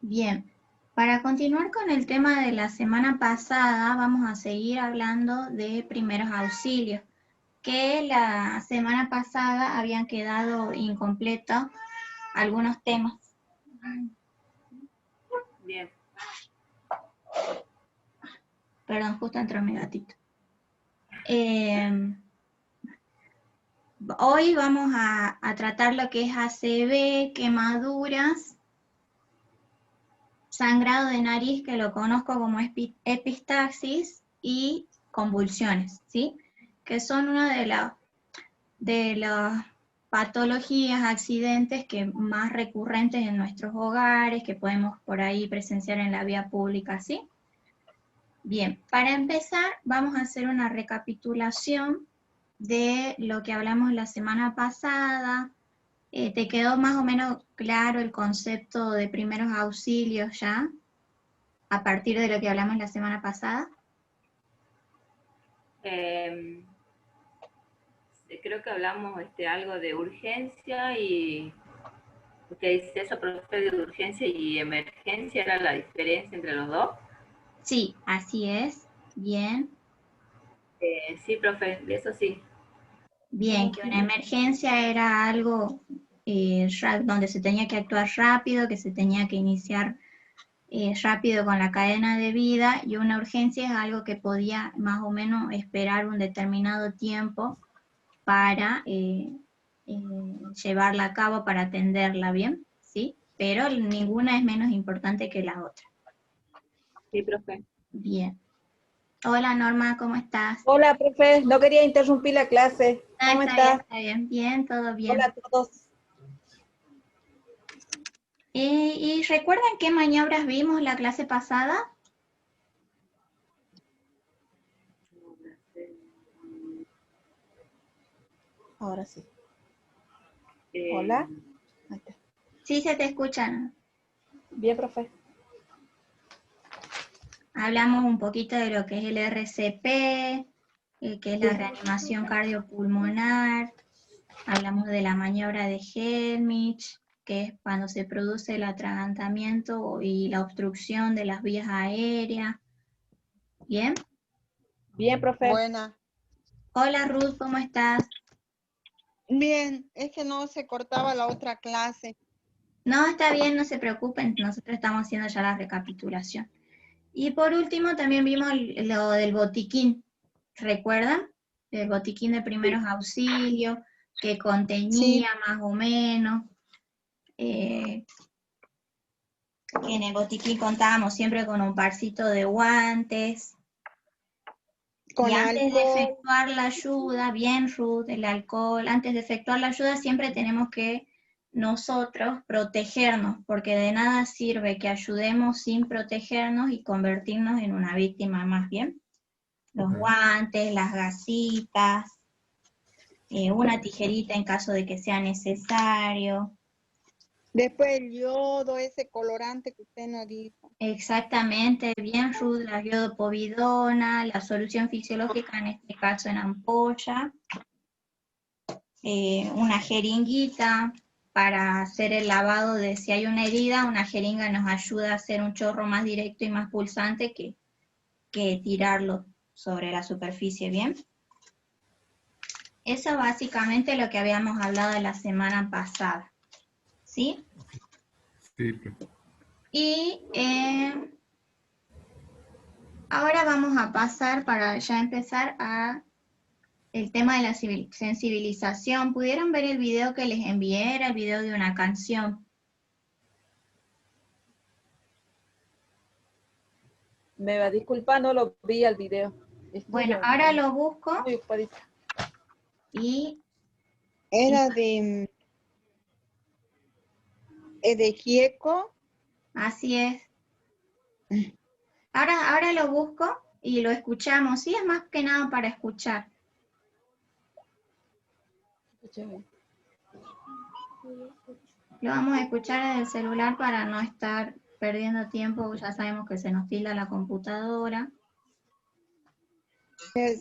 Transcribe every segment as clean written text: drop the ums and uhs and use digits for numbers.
Bien, para continuar con el tema de la semana pasada, vamos a seguir hablando de primeros auxilios, que la semana pasada habían quedado incompletos algunos temas. Bien. Perdón, justo entró mi gatito. Hoy vamos a tratar lo que es ACV, quemaduras, sangrado de nariz, que lo conozco como epistaxis, y convulsiones, ¿sí? Que son una de las patologías, accidentes que más recurrentes en nuestros hogares, que podemos por ahí presenciar en la vía pública, ¿sí? Bien, para empezar vamos a hacer una recapitulación de lo que hablamos la semana pasada. ¿Te quedó más o menos claro el concepto de primeros auxilios ya? A partir de lo que hablamos la semana pasada. Creo que hablamos algo de urgencia y usted dice eso, profe, de urgencia y emergencia, ¿era la diferencia entre los dos? Sí, así es. Bien. Sí, profe, de eso sí. Bien, que una emergencia era algo donde se tenía que actuar rápido, que se tenía que iniciar rápido con la cadena de vida, y una urgencia es algo que podía más o menos esperar un determinado tiempo para llevarla a cabo, para atenderla bien, ¿sí? Pero ninguna es menos importante que la otra. Sí, profe. Bien. Hola Norma, ¿cómo estás? Hola, profe, no quería interrumpir la clase. ¿Cómo Está está? bien, bien, todo bien. Hola a todos. ¿Y recuerdan qué maniobras vimos la clase pasada? Ahora sí. Hola. Ahí está. Sí, se te escuchan. Bien, profe. Hablamos un poquito de lo que es el RCP, que es la reanimación cardiopulmonar. Hablamos de la maniobra de Helmich, que es cuando se produce el atragantamiento y la obstrucción de las vías aéreas. ¿Bien? Bien, profe. Buena. Hola Ruth, ¿cómo estás? Bien, es que no se cortaba la otra clase. No, está bien, no se preocupen, nosotros estamos haciendo ya la recapitulación. Y por último también vimos lo del botiquín, ¿recuerdan? El botiquín de primeros auxilios, que contenía Sí, más o menos, que en el botiquín contábamos siempre con un parcito de guantes. Y con antes de alcohol. efectuar la ayuda, bien Ruth, el alcohol, antes de efectuar la ayuda siempre tenemos que nosotros protegernos, porque de nada sirve que ayudemos sin protegernos y convertirnos en una víctima más bien. Los guantes, las gasitas, una tijerita en caso de que sea necesario. Después el yodo, ese colorante que usted nos dijo. Exactamente, bien Ruth, la iodopovidona, la solución fisiológica, en este caso en ampolla, una jeringuita para hacer el lavado de si hay una herida. Una jeringa nos ayuda a hacer un chorro más directo y más pulsante que tirarlo sobre la superficie, ¿bien? Eso básicamente lo que habíamos hablado la semana pasada, ¿sí? Sí. Y ahora vamos a pasar, para ya empezar, a el tema de la sensibilización. ¿Pudieron ver el video que les envié? Era el video de una canción. Me va a disculpar, no lo vi al video. Bueno, ahora lo busco Muy ocupadita. y Era de Gieco. así es. Ahora lo busco y lo escuchamos. Sí, es más que nada para escuchar. Lo vamos a escuchar desde el celular para no estar perdiendo tiempo. Ya sabemos que se nos tilda la computadora.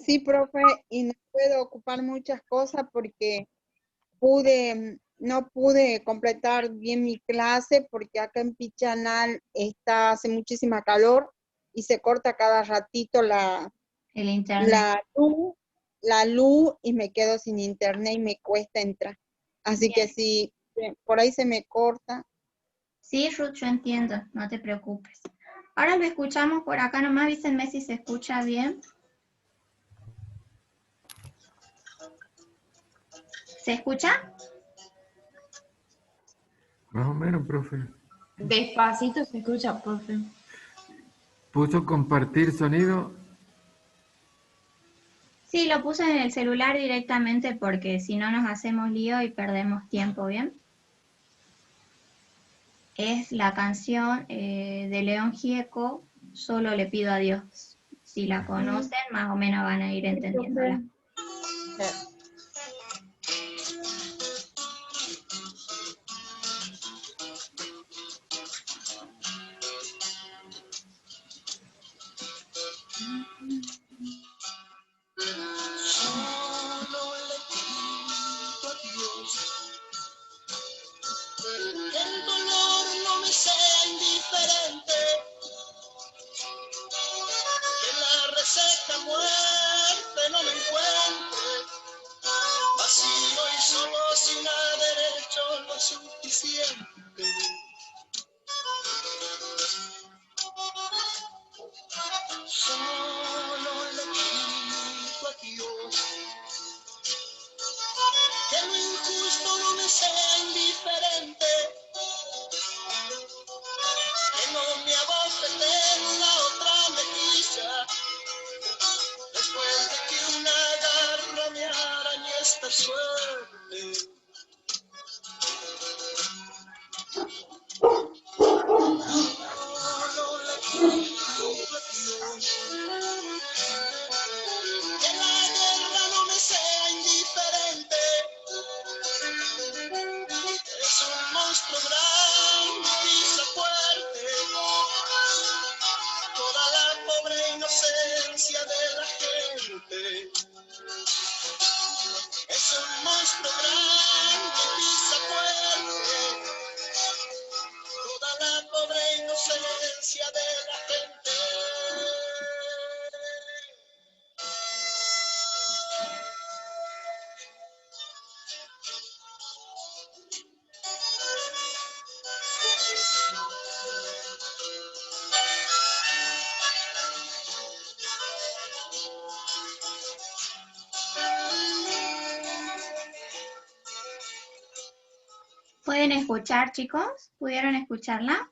Sí, profe, y no puedo ocupar muchas cosas porque pude no pude completar bien mi clase porque acá en Pichanal hace muchísima calor y se corta cada ratito El internet. la luz y me quedo sin internet y me cuesta entrar. Así Bien. que si por ahí se me corta. Sí, Ruth, yo entiendo, no te preocupes. Ahora lo escuchamos por acá nomás, avísenme si se escucha bien. ¿Se escucha? Más o menos, profe. Despacito se escucha, profe. ¿Puso compartir sonido? Sí, lo puse en el celular directamente porque si no nos hacemos lío y perdemos tiempo, ¿bien? Es la canción de León Gieco, Solo le pido a Dios. Si la conocen, más o menos van a ir entendiéndola. Solo le pido a Dios que el dolor no me sea indiferente, que la reseca muerte no me encuentre vacío y solo sin haber hecho lo suficiente. Solo le pido a Dios que lo injusto no me sea indiferente, que no me abofete en la otra mejilla, después de que una garra me arañe esta suerte. Solo le pido a Dios que la guerra no me sea indiferente. Es un monstruo grande, pisa fuerte, toda la pobre inocencia de la gente. Es un monstruo grande, pisa fuerte, toda la pobre inocencia de la gente. ¿Pueden escuchar, chicos? ¿Pudieron escucharla?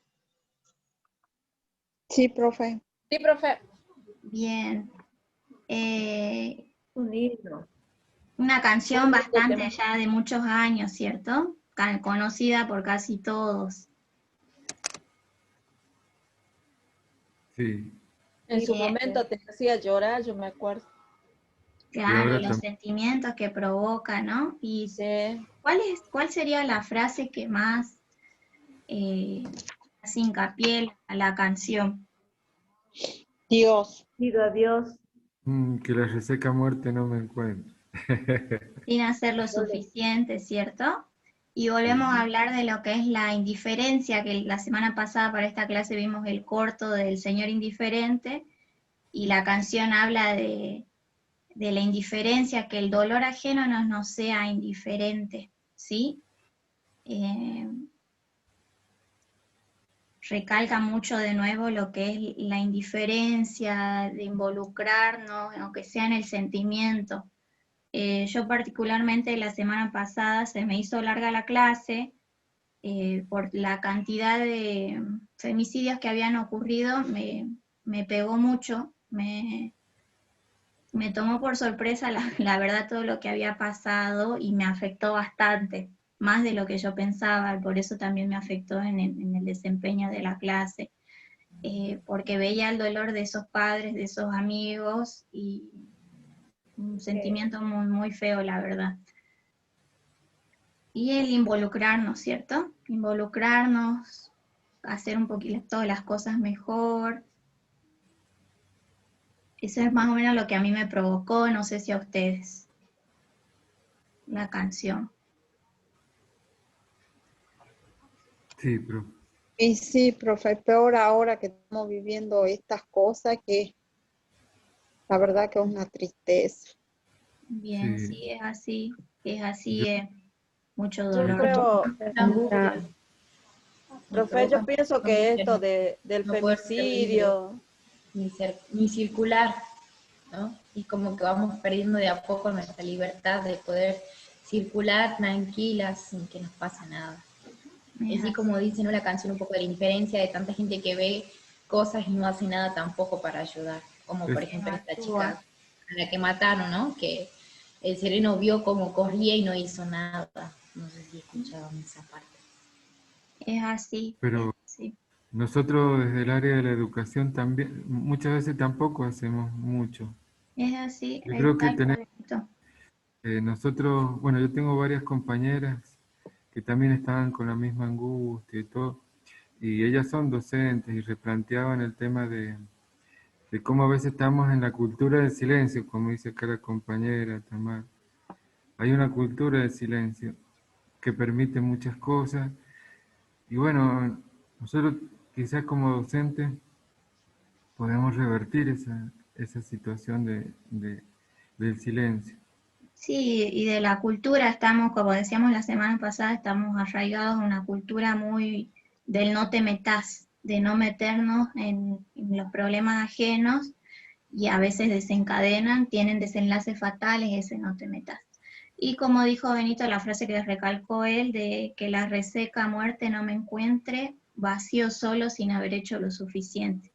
Sí, profe. Sí, profe. Bien. Un himno. Una canción Muy lindo bastante tema. ya de muchos años, ¿cierto? Conocida por casi todos. Sí. En su Bien. momento te hacía llorar, yo me acuerdo. Claro, ahora y los sentimientos que provoca, ¿no? ¿Y Sí. cuál sería la frase que más hace hincapié a la canción? Dios. Pido a Dios. Que la reseca muerte no me encuentre. Sin hacer lo suficiente, ¿cierto? Y volvemos a hablar de lo que es la indiferencia, que la semana pasada para esta clase vimos el corto del Señor Indiferente, y la canción habla de la indiferencia, que el dolor ajeno no nos sea indiferente, ¿sí? Recalca mucho de nuevo lo que es la indiferencia, de involucrarnos, aunque sea en el sentimiento. Yo particularmente la semana pasada se me hizo larga la clase por la cantidad de femicidios que habían ocurrido, me pegó mucho, me tomó por sorpresa la verdad todo lo que había pasado y me afectó bastante, más de lo que yo pensaba, por eso también me afectó en el desempeño de la clase, porque veía el dolor de esos padres, de esos amigos y un sentimiento muy, muy feo, la verdad. Y el involucrarnos, ¿cierto? Involucrarnos, hacer un poquito todas las cosas mejor. Eso es más o menos lo que a mí me provocó, no sé si a ustedes, la canción. Sí, profe. Y sí, profe, peor ahora que estamos viviendo estas cosas que la verdad que es una tristeza. Bien, Sí. sí, es así, Yo- mucho Yo dolor. creo, La angustia me profe, yo provoca pienso mucha que angustia esto del no poder ser libre, femicidio, ni circular, ¿no? Y como que vamos perdiendo de a poco nuestra libertad de poder circular tranquilas sin que nos pase nada. Es Así así. como dice, ¿no?, la canción, un poco de la indiferencia de tanta gente que ve cosas y no hace nada tampoco para ayudar, como por es- Que no ejemplo esta actúa. chica a la que mataron, ¿no? Que el sereno vio cómo corría y no hizo nada. No sé si escuchaban esa parte. Es así, pero sí. nosotros desde el área de la educación también, muchas veces tampoco hacemos mucho. Es así, Yo creo que tal cual esto. nosotros, bueno, yo tengo varias compañeras que también estaban con la misma angustia y todo, y ellas son docentes y replanteaban el tema de cómo a veces estamos en la cultura del silencio, como dice acá la compañera Tamar. Hay una cultura del silencio que permite muchas cosas, y bueno, nosotros quizás como docentes podemos revertir esa situación del silencio. Sí, y de la cultura estamos, como decíamos la semana pasada, estamos arraigados en una cultura muy del no te metas, de no meternos en los problemas ajenos y a veces desencadenan, tienen desenlaces fatales, ese no te metas. Y como dijo Benito, la frase que recalcó él, de que la reseca muerte no me encuentre vacío solo sin haber hecho lo suficiente.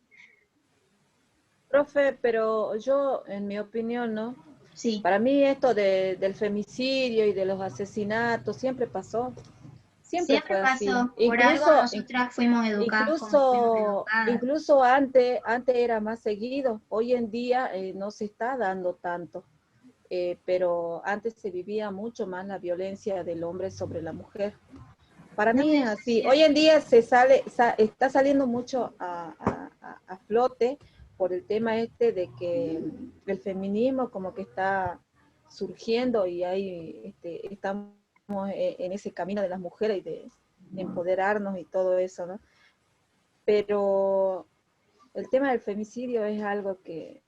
profe, pero yo, en mi opinión, ¿no? Sí, Para mí esto del femicidio y de los asesinatos siempre pasó, siempre siempre fue así. pasó, por algo nosotras fuimos educadas como fuimos educadas. Incluso antes era más seguido, hoy en día no se está dando tanto, pero antes se vivía mucho más la violencia del hombre sobre la mujer. Para No, mí es eso es así. Hoy cierto. en día está saliendo mucho a flote por el tema este de que el feminismo como que está surgiendo y ahí estamos en ese camino de las mujeres y de empoderarnos y todo eso, ¿no? Pero el tema del femicidio es algo que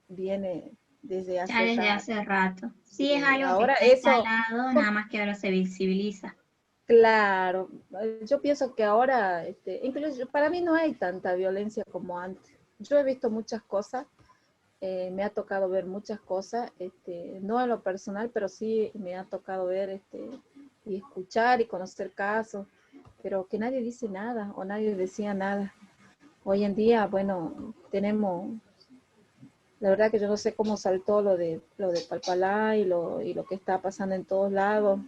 viene desde Ya hace desde rato. hace rato. Sí, es Y algo que ahora está eso, instalado, nada más que ahora se visibiliza. claro, yo pienso que ahora, incluso para mí no hay tanta violencia como antes. Yo he visto muchas cosas, me ha tocado ver muchas cosas, no en lo personal, pero sí me ha tocado ver y escuchar y conocer casos, pero que nadie dice nada o nadie decía nada. Hoy en día, bueno, tenemos, la verdad que yo no sé cómo saltó lo de Palpalá y lo que está pasando en todos lados,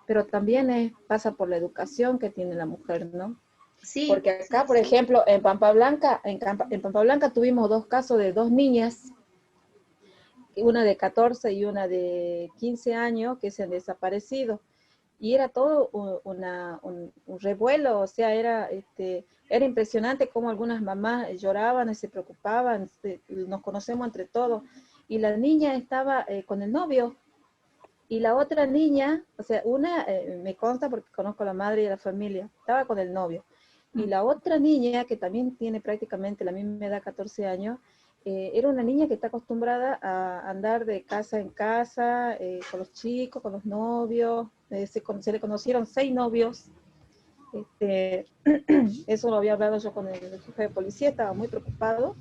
pero también pasa por la educación que tiene la mujer, ¿no? Sí, Porque acá, por ejemplo, en Pampa Blanca, en Pampa Blanca tuvimos 2 casos de 2 niñas, una de 14 y una de 15 años, que se han desaparecido. Y era todo un revuelo, o sea, era impresionante cómo algunas mamás lloraban y se preocupaban, nos conocemos entre todos. Y la niña estaba con el novio, y la otra niña, o sea, una me consta porque conozco a la madre y a la familia, estaba con el novio. Y la otra niña, que también tiene prácticamente la misma edad, 14 años, era una niña que está acostumbrada a andar de casa en casa, con los chicos, con los novios. Se le conocieron 6 novios. Eso lo había hablado yo con el jefe de policía, estaba muy preocupado.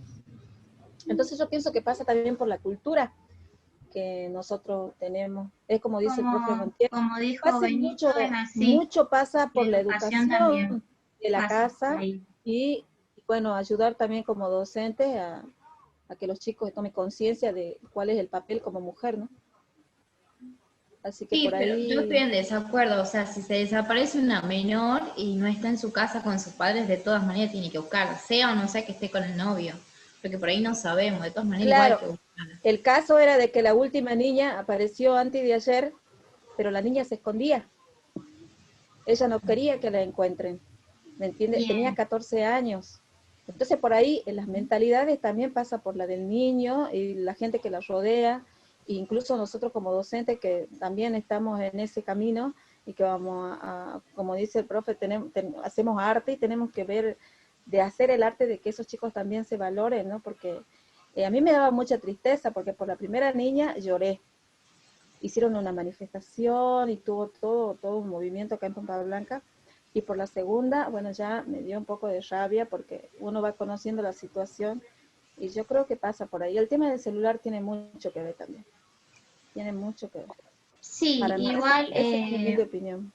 Entonces yo pienso que pasa también por la cultura que nosotros tenemos. Es como dice el profe Montiel, como dijo Benito, es así. mucho pasa La por la educación también educación de la pasa por casa ahí. y, bueno, ayudar también como docente a que los chicos tomen conciencia de cuál es el papel como mujer, ¿no? Así que Sí, por pero yo estoy ahí, en desacuerdo, o sea, si se desaparece una menor y no está en su casa con sus padres, de todas maneras tiene que buscarla, sea o no sea que esté con el novio, porque por ahí no sabemos, de todas maneras igual hay claro, que buscarla. el caso era de que la última niña apareció antes de ayer, pero la niña se escondía. Ella no quería que la encuentren, ¿me entiendes? Tenía Bien, 14 años. Entonces por ahí en las mentalidades también pasa por la del niño y la gente que la rodea, e incluso nosotros como docentes que también estamos en ese camino, y que como dice el profe, hacemos arte y tenemos que ver de hacer el arte de que esos chicos también se valoren, ¿no? Porque a mí me daba mucha tristeza, porque por la primera niña lloré. Hicieron una manifestación y tuvo todo un movimiento acá en Pampa Blanca, y por la segunda, bueno, ya me dio un poco de rabia porque uno va conociendo la situación y yo creo que pasa por ahí. El tema del celular tiene mucho que ver también. Tiene mucho que ver. Sí, Para mí, igual, esa es mi humilde opinión.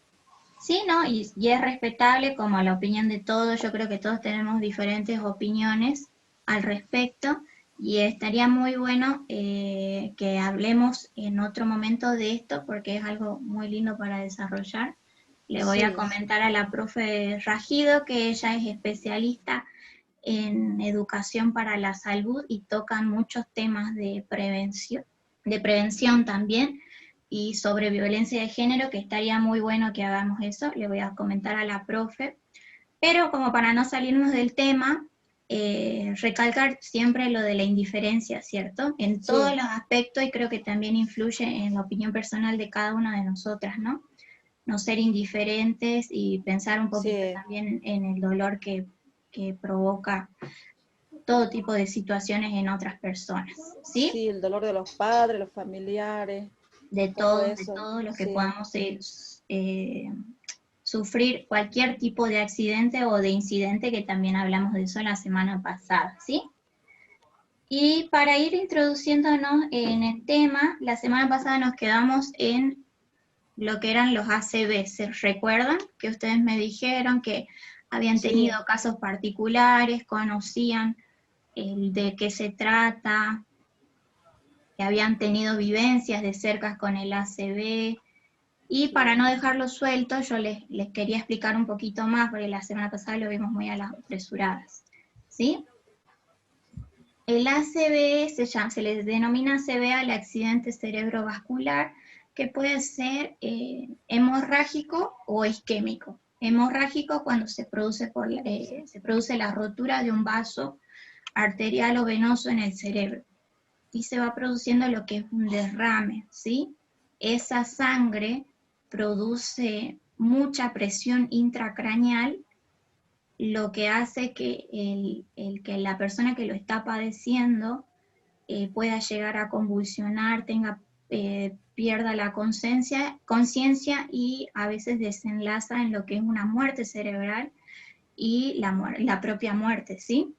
sí, ¿no? Y es respetable como la opinión de todos. Yo creo que todos tenemos diferentes opiniones al respecto y estaría muy bueno que hablemos en otro momento de esto porque es algo muy lindo para desarrollar. Le voy a Sí. comentar a la profe Rajido que ella es especialista en educación para la salud y tocan muchos temas de prevención también y sobre violencia de género, que estaría muy bueno que hagamos eso, le voy a comentar a la profe. Pero como para no salirnos del tema, recalcar siempre lo de la indiferencia, ¿cierto? En todos los aspectos y creo que también influye en la opinión personal de cada una de nosotras, ¿no? No ser indiferentes y pensar un poquito también en el dolor que provoca todo tipo de situaciones en otras personas, ¿sí? Sí, el dolor de los padres, los familiares, De todo todos eso. los que podamos sufrir cualquier tipo de accidente o de incidente, que también hablamos de eso la semana pasada, ¿sí? Y para ir introduciéndonos en el tema, la semana pasada nos quedamos en lo que eran los ACV. ¿Se recuerdan? Que ustedes me dijeron que habían tenido casos particulares, conocían de qué se trata, que habían tenido vivencias de cerca con el ACV, y para no dejarlo suelto, yo les quería explicar un poquito más, porque la semana pasada lo vimos muy a las apresuradas, ¿sí? El ACV se les denomina ACV al accidente cerebrovascular, que puede ser hemorrágico o isquémico. Hemorrágico cuando se produce la rotura de un vaso arterial o venoso en el cerebro, y se va produciendo lo que es un derrame, ¿sí? Esa sangre produce mucha presión intracraneal, lo que hace que que la persona que lo está padeciendo pueda llegar a convulsionar, pierda la conciencia y a veces desenlaza en lo que es una muerte cerebral y la propia muerte, ¿sí?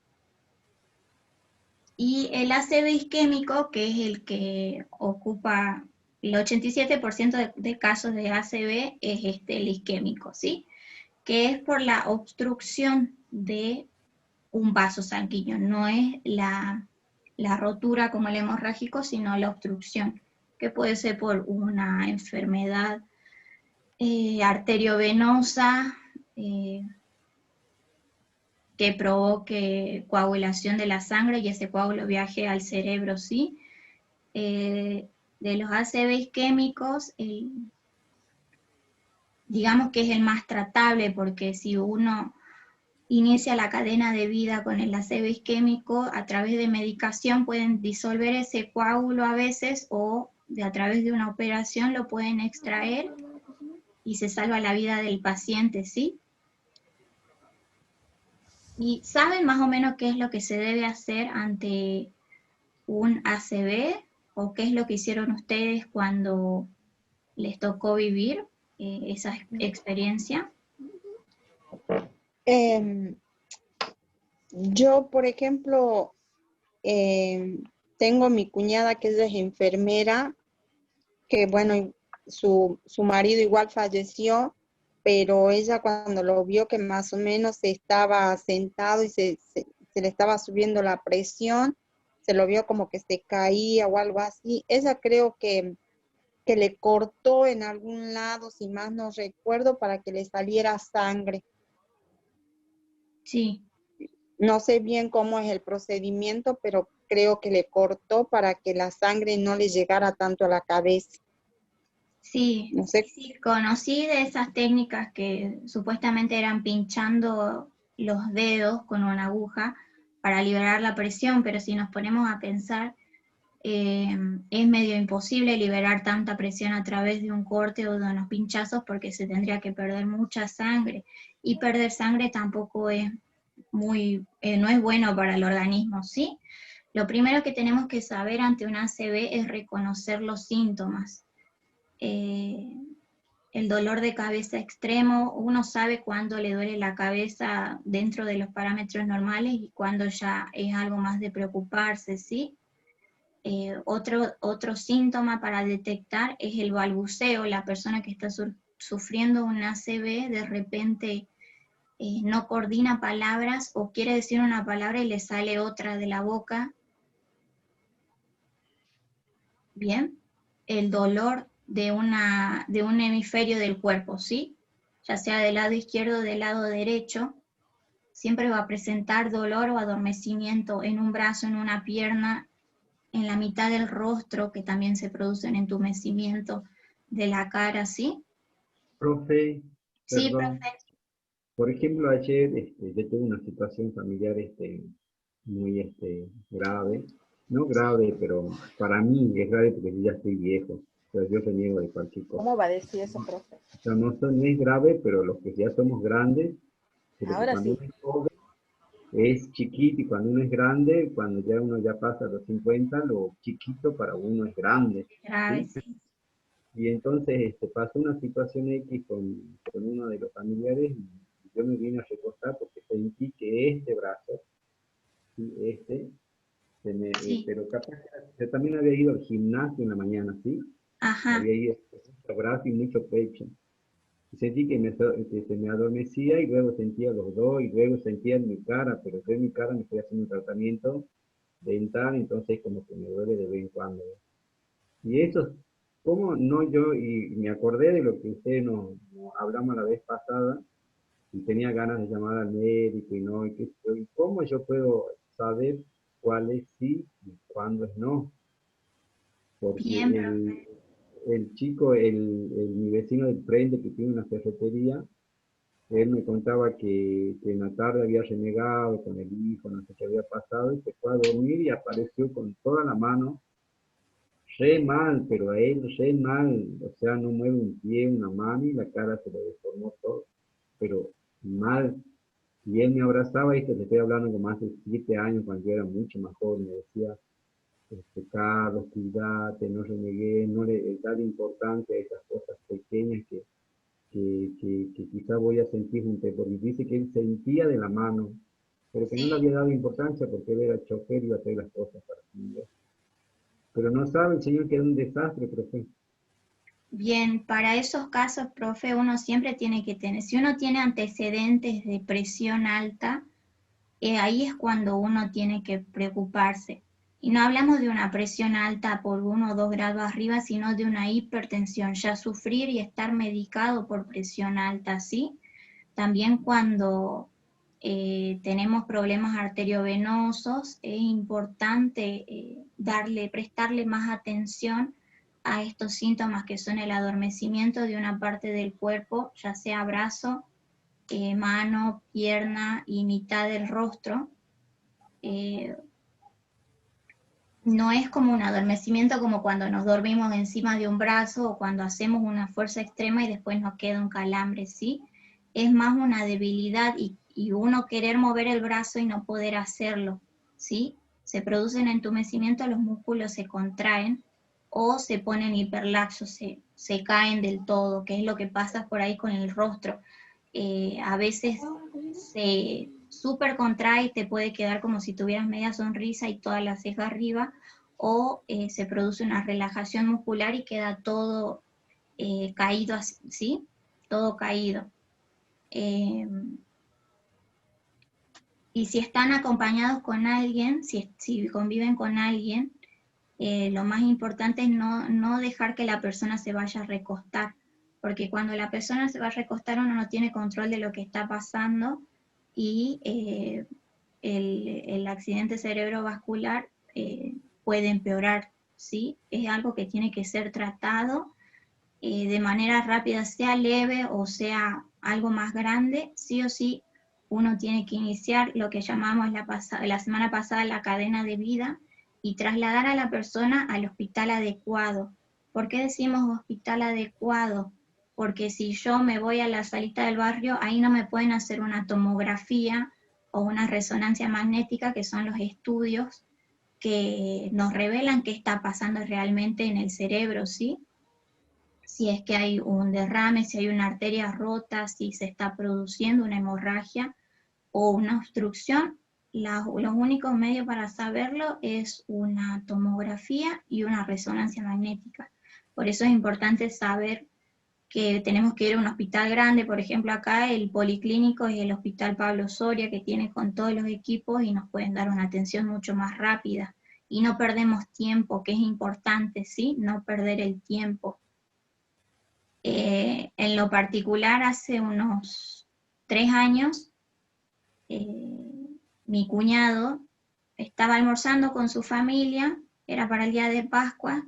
Y el ACV isquémico, que es el que ocupa el 87% de casos de ACV, es el isquémico, ¿sí? Que es por la obstrucción de un vaso sanguíneo, no es la rotura como el hemorrágico, sino la obstrucción, que puede ser por una enfermedad arteriovenosa, que provoque coagulación de la sangre y ese coágulo viaje al cerebro, ¿sí? De los ACV isquémicos, digamos que es el más tratable, porque si uno inicia la cadena de vida con el ACV isquémico, a través de medicación pueden disolver ese coágulo a veces, o a través de una operación lo pueden extraer y se salva la vida del paciente, ¿sí? ¿Y saben más o menos qué es lo que se debe hacer ante un ACV? ¿O qué es lo que hicieron ustedes cuando les tocó vivir esa experiencia? Yo, por ejemplo, tengo mi cuñada que ella es enfermera, que bueno, su marido igual falleció, pero ella cuando lo vio que más o menos estaba sentado y se le estaba subiendo la presión, se lo vio como que se caía o algo así. Ella creo que le cortó en algún lado, si más no recuerdo, para que le saliera sangre. Sí. No sé bien cómo es el procedimiento, pero creo que le cortó para que la sangre no le llegara tanto a la cabeza. Sí, no sé. sí, conocí de esas técnicas que supuestamente eran pinchando los dedos con una aguja para liberar la presión, pero si nos ponemos a pensar, es medio imposible liberar tanta presión a través de un corte o de unos pinchazos porque se tendría que perder mucha sangre, y perder sangre tampoco es no es bueno para el organismo, ¿sí? Lo primero que tenemos que saber ante una ACV es reconocer los síntomas. El dolor de cabeza extremo, uno sabe cuándo le duele la cabeza dentro de los parámetros normales y cuándo ya es algo más de preocuparse, ¿sí? Otro síntoma para detectar es el balbuceo. La persona que está sufriendo un ACV de repente no coordina palabras o quiere decir una palabra y le sale otra de la boca. Bien, el dolor de un hemisferio del cuerpo, ¿sí? Ya sea del lado izquierdo o del lado derecho, siempre va a presentar dolor o adormecimiento en un brazo, en una pierna, en la mitad del rostro, que también se produce un entumecimiento de la cara, ¿sí? Profe, Sí, perdón. profe. Por ejemplo, ayer yo tuve una situación familiar muy grave. No grave, pero para mí es grave porque yo ya estoy viejo. Pero yo reniego de cualquier cosa. ¿Cómo va a decir eso, profe? O sea, no es grave, pero los que ya somos grandes, pero que Ahora cuando sí. uno es joven es chiquito, y cuando uno es grande, cuando ya uno ya pasa los 50, lo chiquito para uno es grande. Grave, ¿Sí? sí. Y entonces pasó una situación X con uno de los familiares y yo me vine a recostar porque sentí que este brazo, ¿sí? Sí. Pero capaz, yo también había ido al gimnasio en la mañana, ¿sí? Ajá. Había ido mucho brazo y mucho pecho. Y sentí que se me adormecía y luego sentía los dos y luego sentía en mi cara, pero yo en mi cara me estoy haciendo un tratamiento dental, entonces como que me duele de vez en cuando. Y eso, ¿cómo no yo? Y me acordé de lo que usted nos hablamos la vez pasada, y tenía ganas de llamar al médico y no, y cómo yo puedo saber cuál es sí y cuándo es no. Porque Bien, profe. el chico, mi vecino del frente que tiene una ferretería, él me contaba que en la tarde había renegado con el hijo, no sé qué había pasado, y se fue a dormir y apareció con toda la mano re mal, pero a él re mal, o sea, no mueve un pie, una mano y la cara se le deformó todo, pero mal. Y él me abrazaba, y te estoy hablando como hace 7 años, cuando yo era mucho más joven, me decía, Carlos, cuídate, no renegué, no le dale importancia a esas cosas pequeñas que quizá voy a sentir un té, porque dice que él sentía de la mano, pero que no le Sí. había dado importancia porque él era chofer y iba a hacer las cosas para su. Pero no sabe el señor que era un desastre, profe. Bien, para esos casos, profe, uno siempre tiene que tener, si uno tiene antecedentes de presión alta, ahí es cuando uno tiene que preocuparse. Y no hablamos de una presión alta por 1 o 2 grados arriba, sino de una hipertensión, ya sufrir y estar medicado por presión alta, ¿sí? También cuando tenemos problemas arteriovenosos, es importante prestarle más atención a estos síntomas que son el adormecimiento de una parte del cuerpo, ya sea brazo, mano, pierna y mitad del rostro. No es como un adormecimiento como cuando nos dormimos encima de un brazo o cuando hacemos una fuerza extrema y después nos queda un calambre, ¿sí? Es más una debilidad y uno querer mover el brazo y no poder hacerlo, ¿sí? Se produce un entumecimiento, los músculos se contraen o se ponen hiperlaxos, se caen del todo, que es lo que pasa por ahí con el rostro. A veces se súper contrae y te puede quedar como si tuvieras media sonrisa y toda la ceja arriba, o se produce una relajación muscular y queda todo caído así, ¿sí? Todo caído. Y si están acompañados con alguien, si conviven con alguien, lo más importante es no dejar que la persona se vaya a recostar, porque cuando la persona se va a recostar uno no tiene control de lo que está pasando y el accidente cerebrovascular puede empeorar, ¿sí? Es algo que tiene que ser tratado de manera rápida, sea leve o sea algo más grande, sí o sí uno tiene que iniciar lo que llamamos la semana pasada la cadena de vida, y trasladar a la persona al hospital adecuado. ¿Por qué decimos hospital adecuado? Porque si yo me voy a la salita del barrio, ahí no me pueden hacer una tomografía o una resonancia magnética, que son los estudios que nos revelan qué está pasando realmente en el cerebro, ¿sí? Si es que hay un derrame, si hay una arteria rota, si se está produciendo una hemorragia o una obstrucción, los únicos medios para saberlo es una tomografía y una resonancia magnética. Por eso es importante saber que tenemos que ir a un hospital grande. Por ejemplo, acá el policlínico es el Hospital Pablo Soria, que tiene con todos los equipos y nos pueden dar una atención mucho más rápida. Y no perdemos tiempo, que es importante, ¿sí? No perder el tiempo. En lo particular, hace unos 3 años, mi cuñado estaba almorzando con su familia, era para el día de Pascua,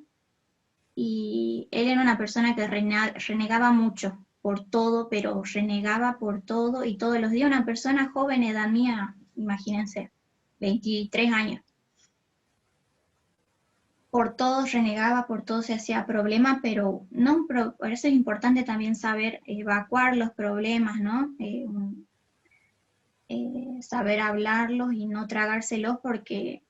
y él era una persona que renegaba mucho por todo, pero renegaba por todo, y todos los días, una persona joven, edad mía, imagínense, 23 años, por todo renegaba, por todo se hacía problema, pero no, por eso es importante también saber evacuar los problemas, ¿no? Saber hablarlos y no tragárselos, porque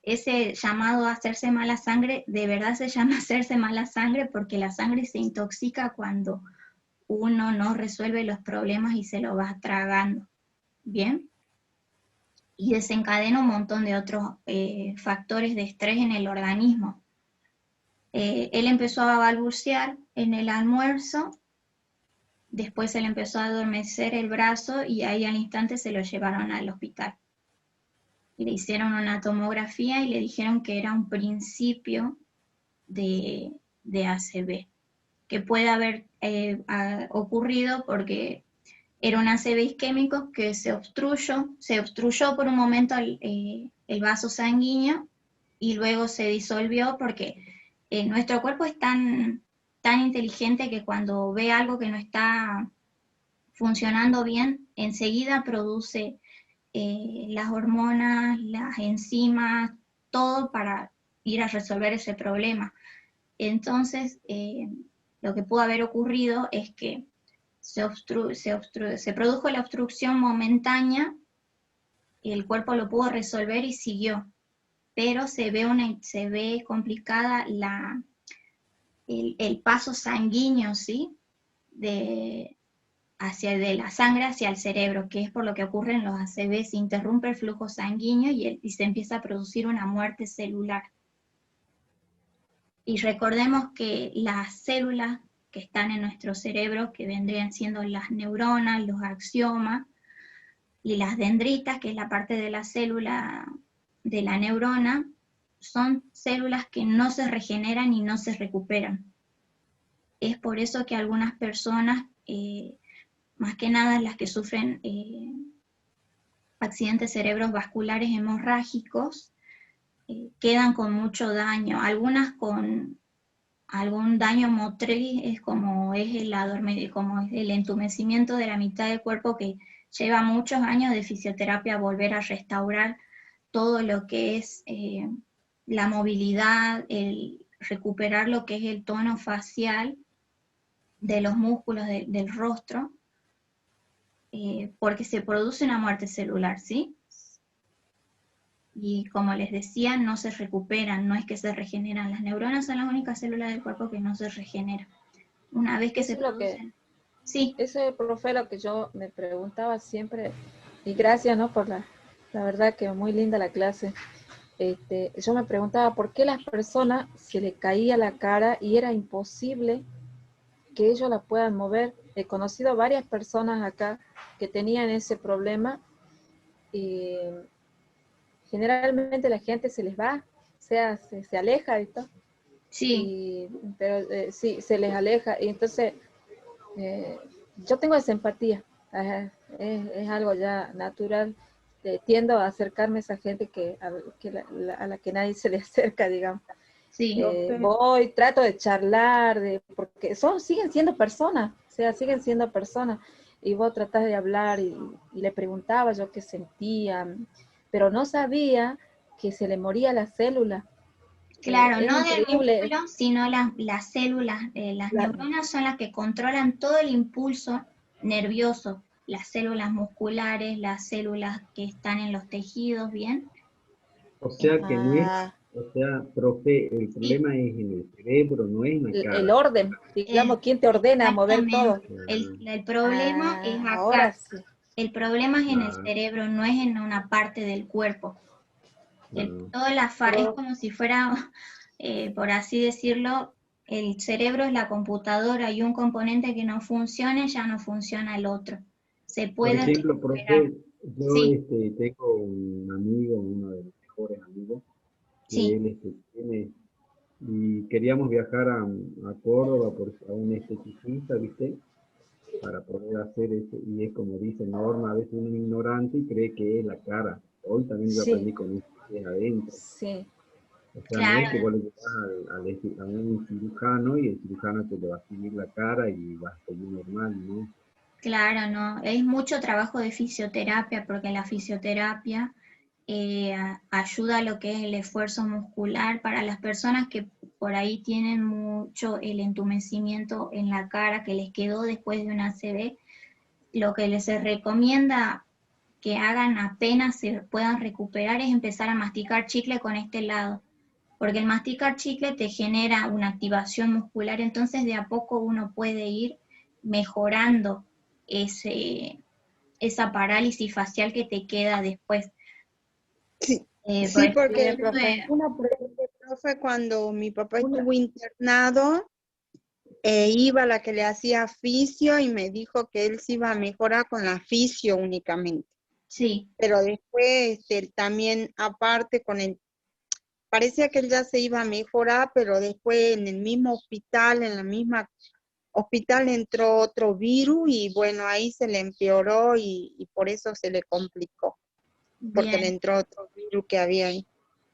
ese llamado a hacerse mala sangre, de verdad se llama hacerse mala sangre, porque la sangre se intoxica cuando uno no resuelve los problemas y se lo va tragando, ¿bien? Y desencadena un montón de otros factores de estrés en el organismo. Él empezó a balbucear en el almuerzo, después se le empezó a adormecer el brazo y ahí al instante se lo llevaron al hospital. Y le hicieron una tomografía y le dijeron que era un principio de ACV, que puede haber ocurrido porque era un ACV isquémico que se obstruyó por un momento el vaso sanguíneo y luego se disolvió, porque nuestro cuerpo es tan inteligente que cuando ve algo que no está funcionando bien, enseguida produce las hormonas, las enzimas, todo para ir a resolver ese problema. Entonces, lo que pudo haber ocurrido es que se produjo la obstrucción momentánea, el cuerpo lo pudo resolver y siguió, pero se ve complicada el paso sanguíneo, ¿sí? De la sangre hacia el cerebro, que es por lo que ocurre en los ACV, se interrumpe el flujo sanguíneo y se empieza a producir una muerte celular. Y recordemos que las células que están en nuestro cerebro, que vendrían siendo las neuronas, los axiomas, y las dendritas, que es la parte de la célula de la neurona, son células que no se regeneran y no se recuperan. Es por eso que algunas personas, más que nada las que sufren accidentes cerebrovasculares hemorrágicos, quedan con mucho daño, algunas con algún daño motriz, como es el entumecimiento de la mitad del cuerpo, que lleva muchos años de fisioterapia volver a restaurar todo lo que es la movilidad, el recuperar lo que es el tono facial de los músculos del rostro, porque se produce una muerte celular, ¿sí? Y como les decía, no se recuperan, no es que se regeneran. Las neuronas son las únicas células del cuerpo que no se regeneran. Una vez que se producen. Sí. Eso es, profe, lo que yo me preguntaba siempre, y gracias, ¿no? Por la verdad que muy linda la clase. Yo me preguntaba por qué las personas se les caía la cara y era imposible que ellos la puedan mover. He conocido varias personas acá que tenían ese problema y generalmente la gente se les va, o sea, se aleja de esto. Sí. Pero sí, se les aleja. Y entonces, yo tengo esa empatía. Es algo ya natural. Tiendo a acercarme a esa gente a la que nadie se le acerca, digamos. Sí. Voy, trato de charlar, porque siguen siendo personas, o sea, siguen siendo personas. Y vos tratás de hablar y le preguntaba yo qué sentían, pero no sabía que se le moría la célula. Claro, Es no del increíble. músculo, sino las células, las La- neuronas son las que controlan todo el impulso nervioso, las células musculares, las células que están en los tejidos, ¿bien? O sea que no es, Ah, o sea, profe, el Sí, problema es en el cerebro, no es en la el cara. orden, digamos, ¿quién te ordena a mover todo? exactamente. El problema es Ah, ahora acá, sí. el problema es en el Ah, cerebro, no es en una parte del cuerpo. ah, Es Pero, como si fuera, por así decirlo, el cerebro es la computadora y un componente que no funcione, ya no funciona el otro. Se Por puede ejemplo, recuperar. profe, yo Sí, tengo un amigo, uno de mis mejores amigos, que sí, él tiene, y queríamos viajar a Córdoba a un esteticista, ¿viste? Para poder hacer eso, y es como dice Norma, a veces uno es ignorante y cree que es la cara. Hoy también yo Sí, aprendí con eso, que es adentro. sí. O sea, no es que claro, vos le llevas a un cirujano y el cirujano te le va a seguir la cara y vas a seguir normal, ¿no? claro, no. Es mucho trabajo de fisioterapia, porque la fisioterapia ayuda a lo que es el esfuerzo muscular para las personas que por ahí tienen mucho el entumecimiento en la cara que les quedó después de una ACV. Lo que les recomienda que hagan apenas se puedan recuperar es empezar a masticar chicle con este lado, porque el masticar chicle te genera una activación muscular, entonces de a poco uno puede ir mejorando esa parálisis facial que te queda después. Sí, Por sí, ejemplo, porque Bien, profe. una pregunta, profe, cuando mi papá Una, estuvo internado, iba la que le hacía fisio y me dijo que él se iba a mejorar con la fisio únicamente. sí, Pero después también aparte parecía que él ya se iba a mejorar, pero después en el mismo hospital, en la misma hospital entró otro virus y bueno, ahí se le empeoró y por eso se le complicó, porque le bien, entró otro virus que había ahí.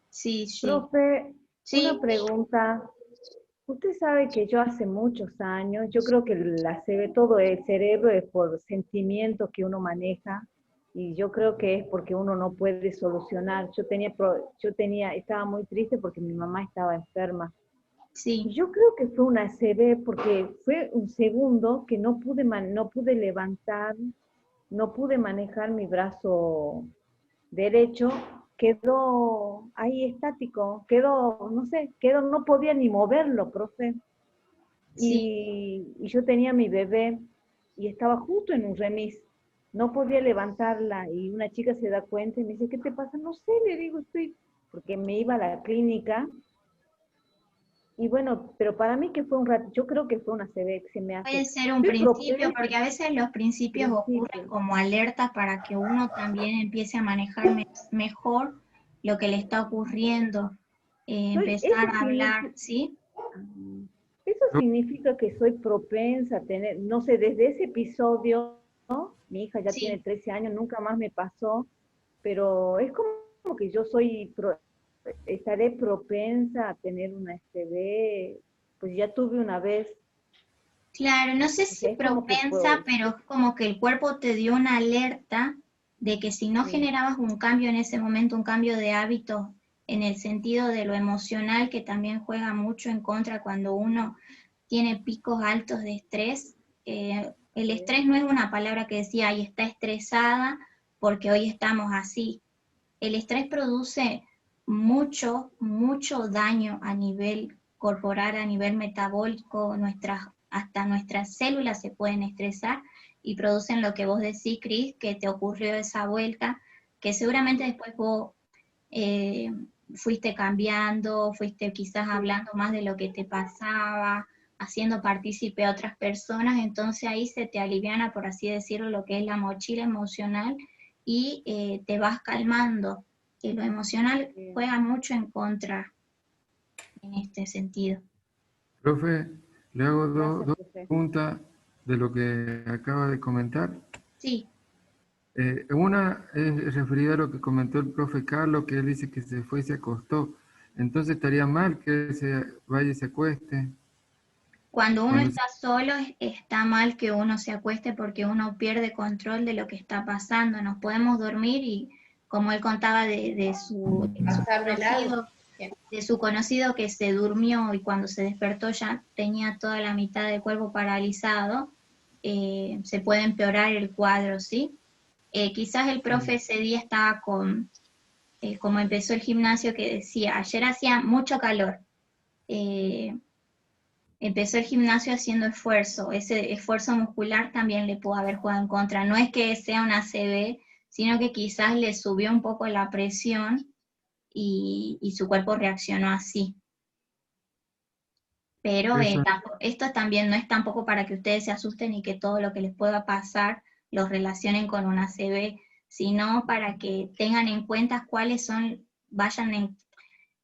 sí, sí, profe, una sí, pregunta. Usted sabe que yo hace muchos años, yo creo que se ve todo el cerebro es por sentimientos que uno maneja y yo creo que es porque uno no puede solucionar. Estaba muy triste porque mi mamá estaba enferma. sí, Y yo creo que fue una ACV porque fue un segundo que no pude levantar, no pude manejar mi brazo derecho, quedó ahí estático, no sé, no podía ni moverlo, profe. sí. Y yo tenía mi bebé y estaba justo en un remis, no podía levantarla y una chica se da cuenta y me dice, ¿qué te pasa? No sé, le digo, porque me iba a la clínica y bueno, pero para mí que fue un rato, yo creo que fue una CB que se me hace. Puede ser un Estoy principio, propensa, porque a veces los principios ocurren principio. como alertas para que uno también empiece a manejar mejor lo que le está ocurriendo, empezar Eso a hablar, significa, ¿sí? eso significa que soy propensa a tener, no sé, desde ese episodio, ¿no? Mi hija ya tiene Sí, 13 años, nunca más me pasó, pero es como que estaré propensa a tener una STD, pues ya tuve una vez, claro, no sé o si sea, es como que propensa, pero es como que el cuerpo te dio una alerta de que si no sí, generabas un cambio en ese momento, un cambio de hábitos en el sentido de lo emocional, que también juega mucho en contra cuando uno tiene picos altos de estrés. El sí, estrés no es una palabra que decía, ay, está estresada porque hoy estamos así. El estrés produce mucho, mucho daño a nivel corporal, a nivel metabólico, hasta nuestras células se pueden estresar y producen lo que vos decís, Cris, que te ocurrió esa vuelta, que seguramente después vos eh, fuiste cambiando, fuiste quizás sí. hablando más de lo que te pasaba, haciendo partícipe a otras personas, entonces ahí se te aliviana, por así decirlo, lo que es la mochila emocional y te vas calmando. Y lo emocional Bien. juega mucho en contra en este sentido. Profe, le hago Gracias, dos profe. preguntas de lo que acaba de comentar. Sí, Una es referida a lo que comentó el profe Carlos, que él dice que se fue y se acostó. Entonces estaría mal que él se vaya y se acueste. cuando uno Cuando está solo está mal que uno se acueste porque uno pierde control de lo que está pasando. Nos podemos dormir y como él contaba de su conocido que se durmió y cuando se despertó ya tenía toda la mitad del cuerpo paralizado, se puede empeorar el cuadro, ¿sí? Quizás el profe ese día estaba como empezó el gimnasio, que decía, ayer hacía mucho calor, empezó el gimnasio haciendo esfuerzo, ese esfuerzo muscular también le pudo haber jugado en contra, no es que sea una ACV, sino que quizás le subió un poco la presión y su cuerpo reaccionó así. Pero esto también no es tampoco para que ustedes se asusten y que todo lo que les pueda pasar los relacionen con una ACV, sino para que tengan en cuenta cuáles son, vayan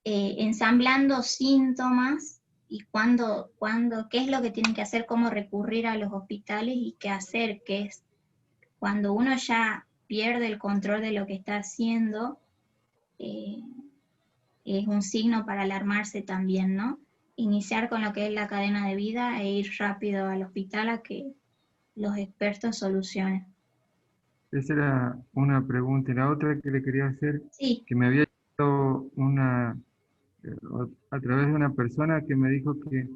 ensamblando síntomas y qué es lo que tienen que hacer, cómo recurrir a los hospitales y qué hacer, que es cuando uno ya pierde el control de lo que está haciendo, es un signo para alarmarse también, ¿no? Iniciar con lo que es la cadena de vida e ir rápido al hospital a que los expertos solucionen. Esa era una pregunta. Y la otra que le quería hacer, Sí, que me había llegado a través de una persona que me dijo que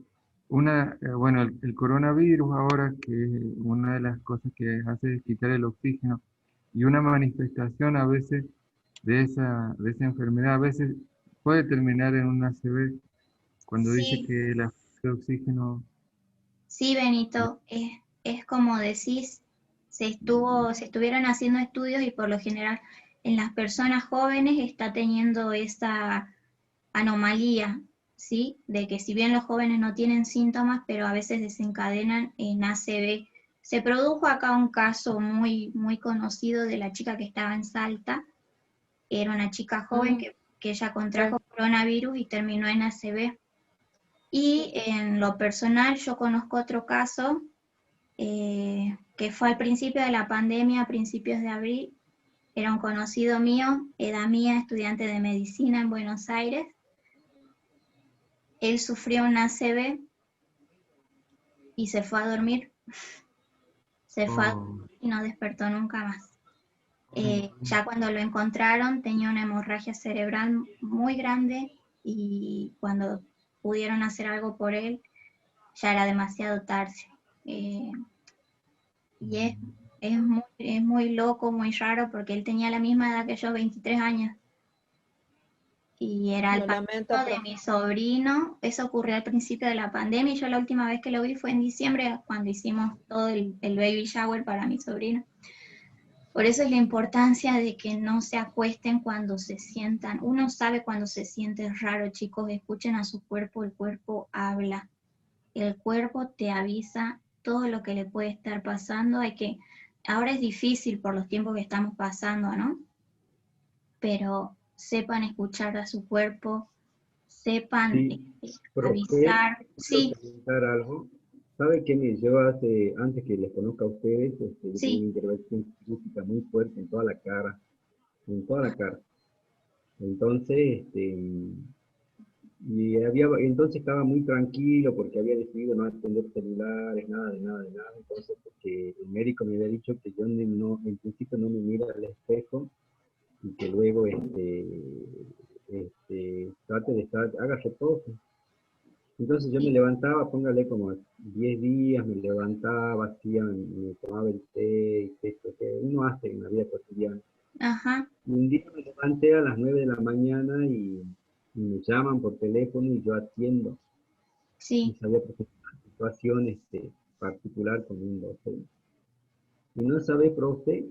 bueno, el coronavirus ahora, que una de las cosas que hace es quitar el oxígeno, y una manifestación a veces de esa enfermedad, a veces puede terminar en una ACV, cuando dice sí, que la falta de oxígeno. sí, Benito, es como decís, se estuvieron haciendo estudios y por lo general en las personas jóvenes está teniendo esa anomalía, ¿sí? De que si bien los jóvenes no tienen síntomas, pero a veces desencadenan en ACV. Se produjo acá un caso muy, muy conocido de la chica que estaba en Salta, era una chica joven que ella contrajo coronavirus y terminó en ACV. Y en lo personal yo conozco otro caso que fue al principio de la pandemia, a principios de abril, era un conocido mío, edad mía, estudiante de medicina en Buenos Aires. Él sufrió un ACV y se fue a dormir. Se fue a dormir y no despertó nunca más. Ya cuando lo encontraron tenía una hemorragia cerebral muy grande y cuando pudieron hacer algo por él ya era demasiado tarde. Y es muy loco, muy raro, porque él tenía la misma edad que yo, 23 años. Y era el Lo lamento, padrino de mi sobrino. Eso ocurrió al principio de la pandemia y yo la última vez que lo vi fue en diciembre, cuando hicimos todo el baby shower para mi sobrino. Por eso es la importancia de que no se acuesten cuando se sientan. Uno sabe cuando se siente raro, chicos, escuchen a su cuerpo, el cuerpo habla. El cuerpo te avisa todo lo que le puede estar pasando. Ahora es difícil por los tiempos que estamos pasando, ¿no? Pero sepan escuchar a su cuerpo, sepan Sí, profe, avisar. quiero Sí, preguntar algo. ¿Sabe qué yo antes que les conozca a ustedes, yo tuve una sí, intervención quirúrgica muy fuerte en toda la cara, en toda la cara. Entonces, entonces estaba muy tranquilo porque había decidido no atender celulares, nada de nada de nada. Entonces, porque el médico me había dicho que yo en principio no me mira al espejo y que luego trate de haga reposo. Entonces yo me sí. levantaba, póngale como 10 días, me levantaba, me tomaba el té, esto que uno hace en la vida cotidiana. Ajá, Y un día me levanté a las 9 de la mañana y me llaman por teléfono y yo atiendo. Y sí, sabía porque una situación particular con un docente. Y no sabe, profe,